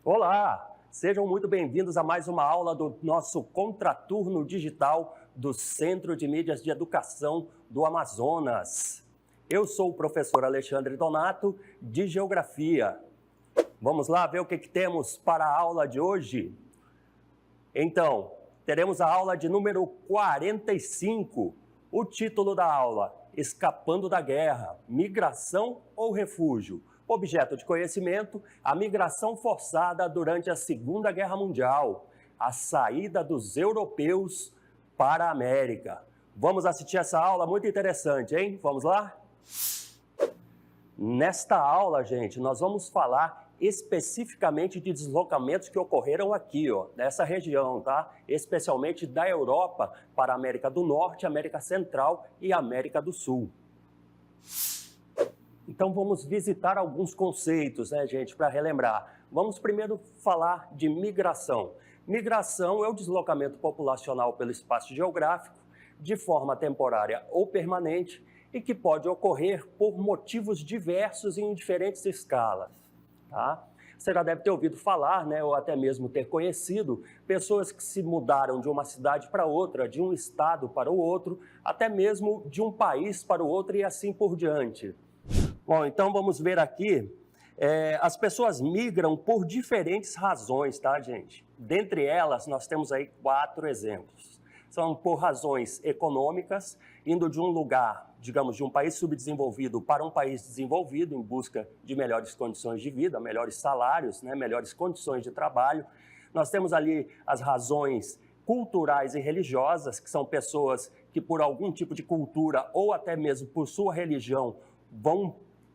Olá, sejam muito bem-vindos a mais uma aula do nosso Contraturno Digital do Centro de Mídias de Educação do Amazonas. Eu sou o professor Alexandre Donato, de Geografia. Vamos lá ver o que temos para a aula de hoje? Então, teremos a aula de número 45. O título da aula: Escapando da Guerra, Migração ou Refúgio? Objeto de conhecimento: a migração forçada durante a Segunda Guerra Mundial, a saída dos europeus para a América. Vamos assistir essa aula muito interessante, hein? Vamos lá? Nesta aula, gente, nós vamos falar especificamente de deslocamentos que ocorreram aqui, nessa região, tá? Especialmente da Europa para a América do Norte, América Central e América do Sul. Então vamos visitar alguns conceitos, né, gente, para relembrar. Vamos primeiro falar de migração. Migração é o deslocamento populacional pelo espaço geográfico, de forma temporária ou permanente, e que pode ocorrer por motivos diversos e em diferentes escalas. Tá? Você já deve ter ouvido falar, né, ou até mesmo ter conhecido, pessoas que se mudaram de uma cidade para outra, de um estado para o outro, até mesmo de um país para o outro e assim por diante. Bom, então vamos ver aqui, as pessoas migram por diferentes razões, tá, gente? Dentre elas, nós temos aí 4 exemplos. São por razões econômicas, indo de um lugar, digamos, de um país subdesenvolvido para um país desenvolvido, em busca de melhores condições de vida, melhores salários, né, melhores condições de trabalho. Nós temos ali as razões culturais e religiosas, que são pessoas que por algum tipo de cultura ou até mesmo por sua religião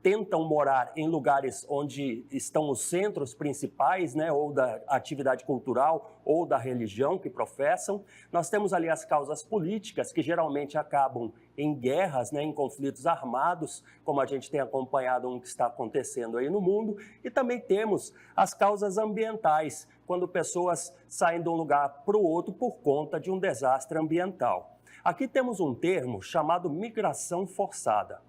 tentam morar em lugares onde estão os centros principais, né, ou da atividade cultural ou da religião que professam. Nós temos ali as causas políticas, que geralmente acabam em guerras, né, em conflitos armados, como a gente tem acompanhado um que está acontecendo aí no mundo. E também temos as causas ambientais, quando pessoas saem de um lugar para o outro por conta de um desastre ambiental. Aqui temos um termo chamado migração forçada.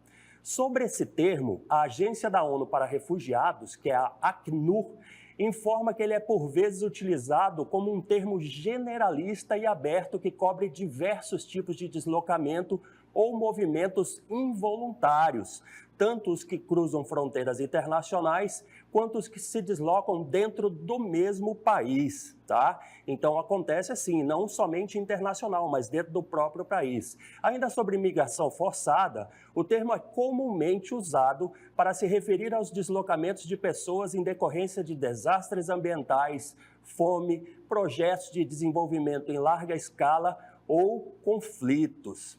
Sobre esse termo, a Agência da ONU para Refugiados, que é a Acnur, informa que ele é por vezes utilizado como um termo generalista e aberto que cobre diversos tipos de deslocamento ou movimentos involuntários, tanto os que cruzam fronteiras internacionais, quanto os que se deslocam dentro do mesmo país, tá? Então acontece assim, não somente internacional, mas dentro do próprio país. Ainda sobre migração forçada, o termo é comumente usado para se referir aos deslocamentos de pessoas em decorrência de desastres ambientais, fome, projetos de desenvolvimento em larga escala ou conflitos.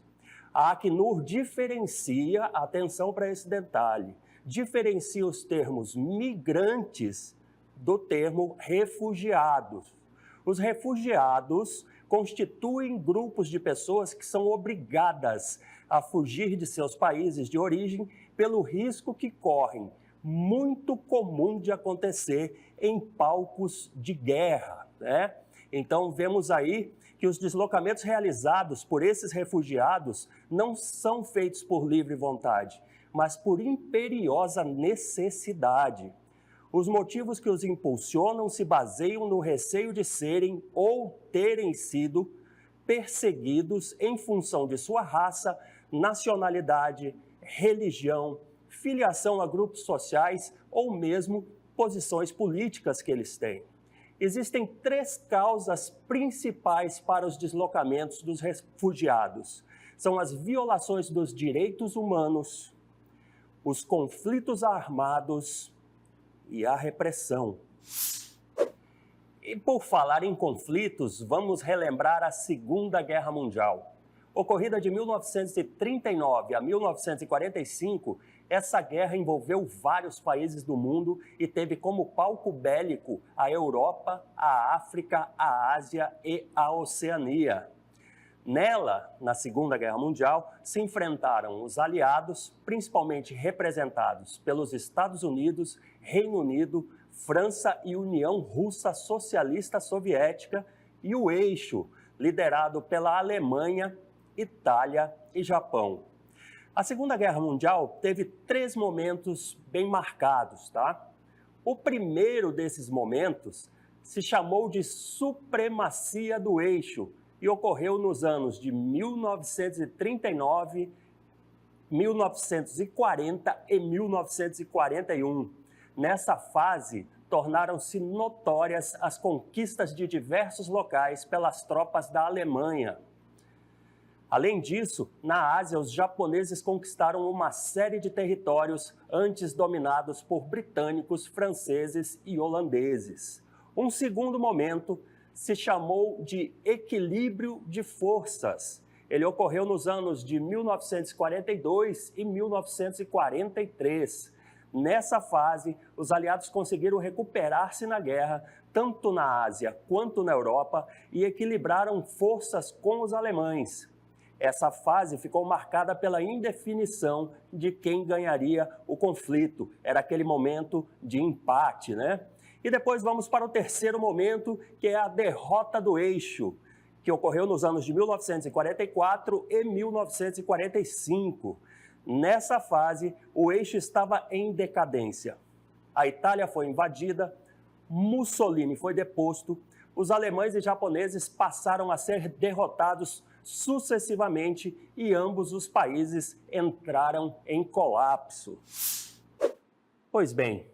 A Acnur diferencia, atenção para esse detalhe, diferencia os termos migrantes do termo refugiados. Os refugiados constituem grupos de pessoas que são obrigadas a fugir de seus países de origem pelo risco que correm, muito comum de acontecer em palcos de guerra, né? Então, vemos aí que os deslocamentos realizados por esses refugiados não são feitos por livre vontade, mas por imperiosa necessidade. Os motivos que os impulsionam se baseiam no receio de serem ou terem sido perseguidos em função de sua raça, nacionalidade, religião, filiação a grupos sociais ou mesmo posições políticas que eles têm. Existem 3 causas principais para os deslocamentos dos refugiados. São as violações dos direitos humanos, os conflitos armados e a repressão. E por falar em conflitos, vamos relembrar a Segunda Guerra Mundial. Ocorrida de 1939 a 1945, essa guerra envolveu vários países do mundo e teve como palco bélico a Europa, a África, a Ásia e a Oceania. Nela, na Segunda Guerra Mundial, se enfrentaram os aliados, principalmente representados pelos Estados Unidos, Reino Unido, França e União Russa Socialista Soviética, e o eixo, liderado pela Alemanha, Itália e Japão. A Segunda Guerra Mundial teve 3 momentos bem marcados, tá? O primeiro desses momentos se chamou de Supremacia do Eixo e ocorreu nos anos de 1939, 1940 e 1941. Nessa fase, tornaram-se notórias as conquistas de diversos locais pelas tropas da Alemanha. Além disso, na Ásia, os japoneses conquistaram uma série de territórios antes dominados por britânicos, franceses e holandeses. Um segundo momento se chamou de equilíbrio de forças. Ele ocorreu nos anos de 1942 e 1943. Nessa fase, os aliados conseguiram recuperar-se na guerra, tanto na Ásia quanto na Europa, e equilibraram forças com os alemães. Essa fase ficou marcada pela indefinição de quem ganharia o conflito. Era aquele momento de empate, né? E depois vamos para o terceiro momento, que é a derrota do eixo, que ocorreu nos anos de 1944 e 1945. Nessa fase, o eixo estava em decadência. A Itália foi invadida, Mussolini foi deposto, os alemães e japoneses passaram a ser derrotados sucessivamente e ambos os países entraram em colapso. Pois bem,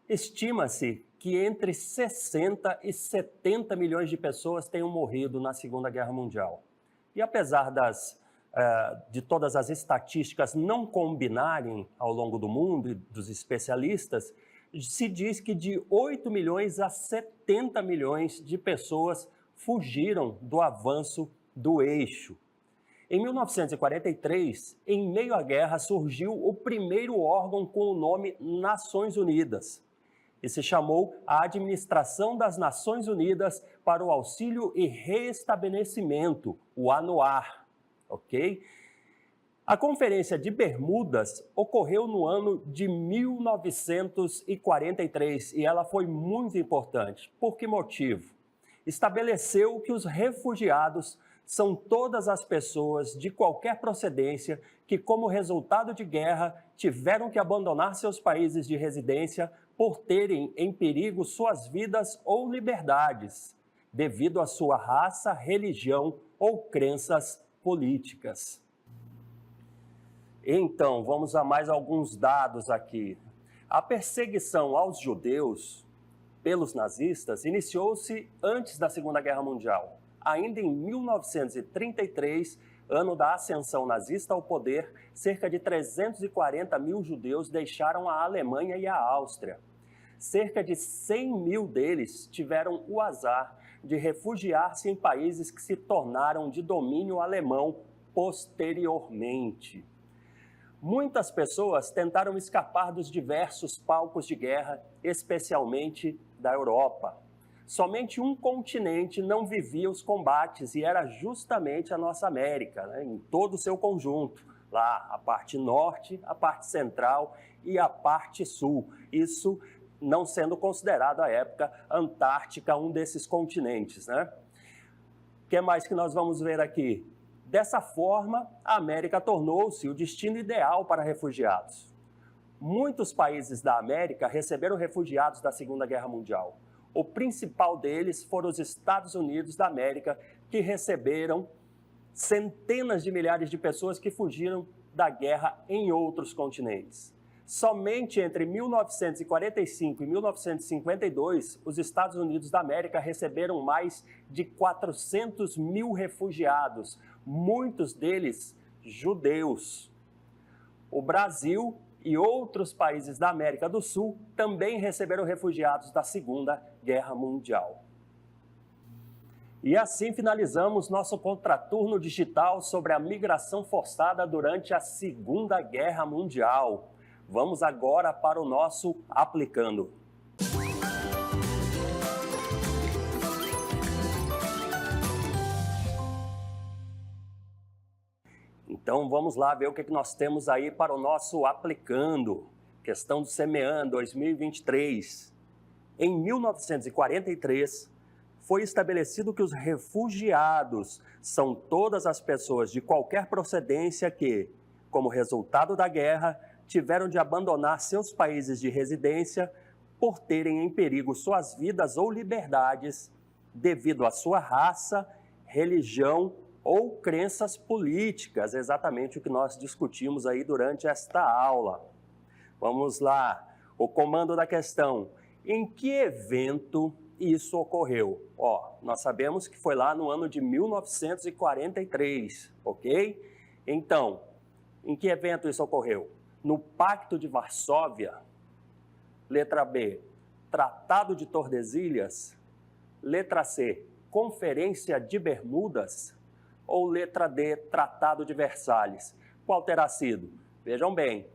estima-se que entre 60 e 70 milhões de pessoas tenham morrido na Segunda Guerra Mundial. E apesar de todas as estatísticas não combinarem ao longo do mundo e dos especialistas, se diz que de 8 milhões a 70 milhões de pessoas fugiram do avanço do eixo. Em 1943, em meio à guerra, surgiu o primeiro órgão com o nome Nações Unidas, e se chamou a Administração das Nações Unidas para o Auxílio e Reestabelecimento, o ANUAR, ok? A Conferência de Bermudas ocorreu no ano de 1943 e ela foi muito importante. Por que motivo? Estabeleceu que os refugiados são todas as pessoas de qualquer procedência que, como resultado de guerra, tiveram que abandonar seus países de residência por terem em perigo suas vidas ou liberdades, devido à sua raça, religião ou crenças políticas. Então, vamos a mais alguns dados aqui. A perseguição aos judeus pelos nazistas iniciou-se antes da Segunda Guerra Mundial. Ainda em 1933, ano da ascensão nazista ao poder, cerca de 340 mil judeus deixaram a Alemanha e a Áustria. Cerca de 100 mil deles tiveram o azar de refugiar-se em países que se tornaram de domínio alemão posteriormente. Muitas pessoas tentaram escapar dos diversos palcos de guerra, especialmente da Europa. Somente um continente não vivia os combates e era justamente a nossa América, né, em todo o seu conjunto. Lá, a parte norte, a parte central e a parte sul. Isso não sendo considerado, à época, Antártica, um desses continentes, né? O que mais que nós vamos ver aqui? Dessa forma, a América tornou-se o destino ideal para refugiados. Muitos países da América receberam refugiados da Segunda Guerra Mundial. O principal deles foram os Estados Unidos da América, que receberam centenas de milhares de pessoas que fugiram da guerra em outros continentes. Somente entre 1945 e 1952, os Estados Unidos da América receberam mais de 400 mil refugiados, muitos deles judeus. O Brasil e outros países da América do Sul também receberam refugiados da Segunda Guerra Mundial. E assim finalizamos nosso contraturno digital sobre a migração forçada durante a Segunda Guerra Mundial. Vamos agora para o nosso Aplicando. Então vamos lá ver o que nós temos aí para o nosso Aplicando. Questão do SEMEAN 2023. Em 1943, foi estabelecido que os refugiados são todas as pessoas de qualquer procedência que, como resultado da guerra, tiveram de abandonar seus países de residência por terem em perigo suas vidas ou liberdades devido à sua raça, religião ou crenças políticas, exatamente o que nós discutimos aí durante esta aula. Vamos lá, o comando da questão. Em que evento isso ocorreu? Nós sabemos que foi lá no ano de 1943, ok? Então, em que evento isso ocorreu? No Pacto de Varsóvia? Letra B, Tratado de Tordesilhas? Letra C, Conferência de Bermudas? Ou letra D, Tratado de Versalhes? Qual terá sido? Vejam bem,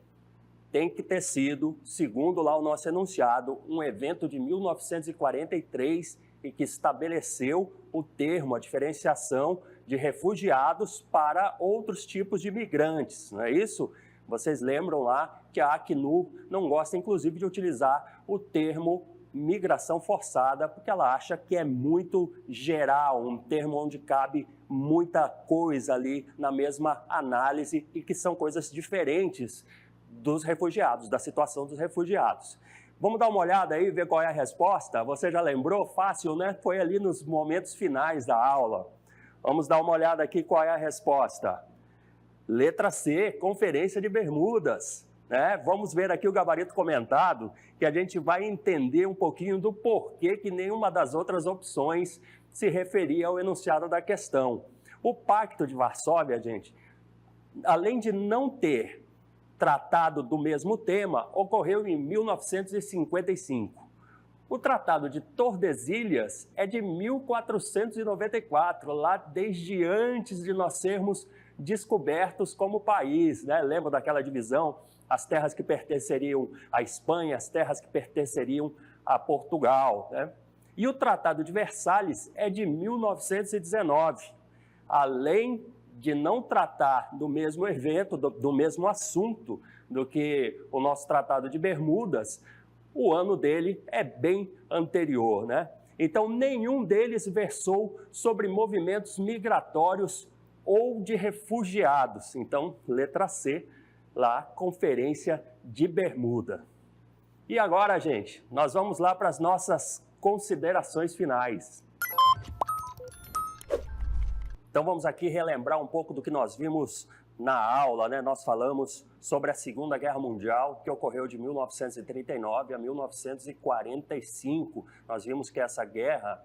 tem que ter sido, segundo lá o nosso enunciado, um evento de 1943 e que estabeleceu o termo, a diferenciação de refugiados para outros tipos de migrantes, não é isso? Vocês lembram lá que a Acnur não gosta, inclusive, de utilizar o termo migração forçada, porque ela acha que é muito geral, um termo onde cabe muita coisa ali na mesma análise e que são coisas diferentes dos refugiados, da situação dos refugiados. Vamos dar uma olhada aí e ver qual é a resposta? Você já lembrou? Fácil, né? Foi ali nos momentos finais da aula. Vamos dar uma olhada aqui qual é a resposta. Letra C, Conferência de Bermudas. Vamos ver aqui o gabarito comentado, que a gente vai entender um pouquinho do porquê que nenhuma das outras opções se referia ao enunciado da questão. O Pacto de Varsóvia, gente, além de não ter tratado do mesmo tema, ocorreu em 1955. O Tratado de Tordesilhas é de 1494, lá desde antes de nós sermos descobertos como país, né? Lembra daquela divisão? As terras que pertenceriam à Espanha, as terras que pertenceriam a Portugal, né? E o Tratado de Versalhes é de 1919. Além de não tratar do mesmo evento, do mesmo assunto do que o nosso Tratado de Bermudas, o ano dele é bem anterior, né? Então, nenhum deles versou sobre movimentos migratórios ou de refugiados. Então, letra C, lá, Conferência de Bermuda. E agora, gente, nós vamos lá para as nossas considerações finais. Então, vamos aqui relembrar um pouco do que nós vimos na aula, né? Nós falamos sobre a Segunda Guerra Mundial, que ocorreu de 1939 a 1945. Nós vimos que essa guerra,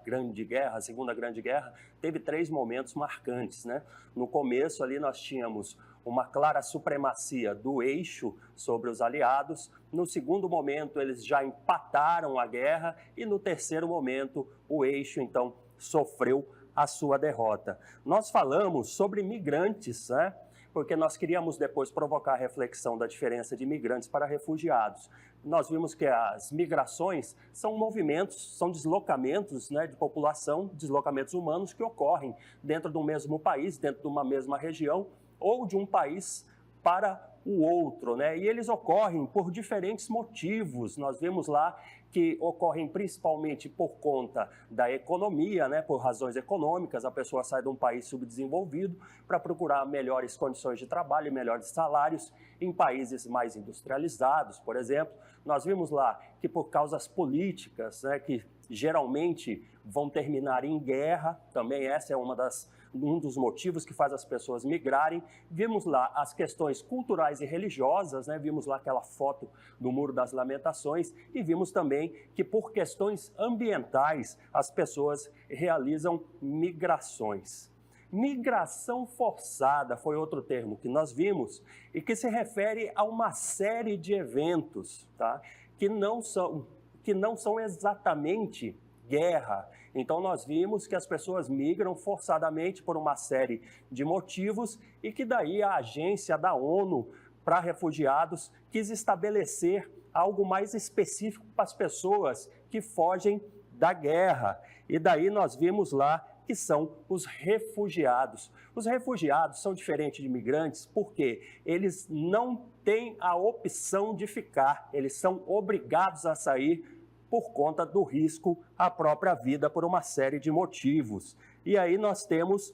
a Segunda Grande Guerra, teve 3 momentos marcantes, né? No começo ali nós tínhamos uma clara supremacia do eixo sobre os aliados. No segundo momento eles já empataram a guerra e no terceiro momento o eixo então sofreu a sua derrota. Nós falamos sobre migrantes, né? Porque nós queríamos depois provocar a reflexão da diferença de migrantes para refugiados. Nós vimos que as migrações são movimentos, são deslocamentos, né, de população, deslocamentos humanos que ocorrem dentro do mesmo país, dentro de uma mesma região ou de um país para o outro, né? E eles ocorrem por diferentes motivos. Nós vimos lá que ocorrem principalmente por conta da economia, né? Por razões econômicas, a pessoa sai de um país subdesenvolvido para procurar melhores condições de trabalho e melhores salários em países mais industrializados, por exemplo. Nós vimos lá que por causas políticas, né, que geralmente vão terminar em guerra, também essa é um dos motivos que faz as pessoas migrarem. Vimos lá as questões culturais e religiosas, né? Vimos lá aquela foto do Muro das Lamentações e vimos também que por questões ambientais as pessoas realizam migrações. Migração forçada foi outro termo que nós vimos e que se refere a uma série de eventos, tá? que não são exatamente guerra. Então nós vimos que as pessoas migram forçadamente por uma série de motivos e que daí a agência da ONU para refugiados quis estabelecer algo mais específico para as pessoas que fogem da guerra. E daí nós vimos lá que são os refugiados. Os refugiados são diferentes de imigrantes porque eles não têm a opção de ficar, eles são obrigados a sair por conta do risco à própria vida por uma série de motivos. E aí nós temos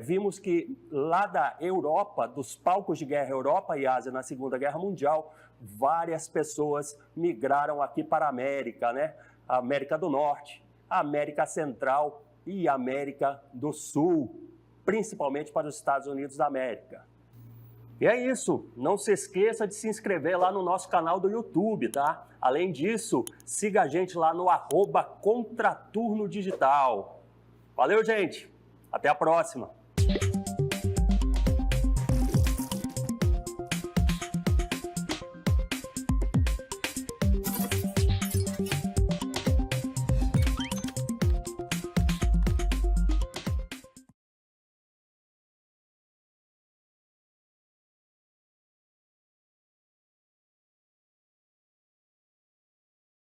vimos que lá da Europa, dos palcos de guerra Europa e Ásia na Segunda Guerra Mundial, várias pessoas migraram aqui para a América, né? A América do Norte, a América Central e a América do Sul, principalmente para os Estados Unidos da América. E é isso, não se esqueça de se inscrever lá no nosso canal do YouTube, tá? Além disso, siga a gente lá no @Contraturno Digital. Valeu, gente! Até a próxima!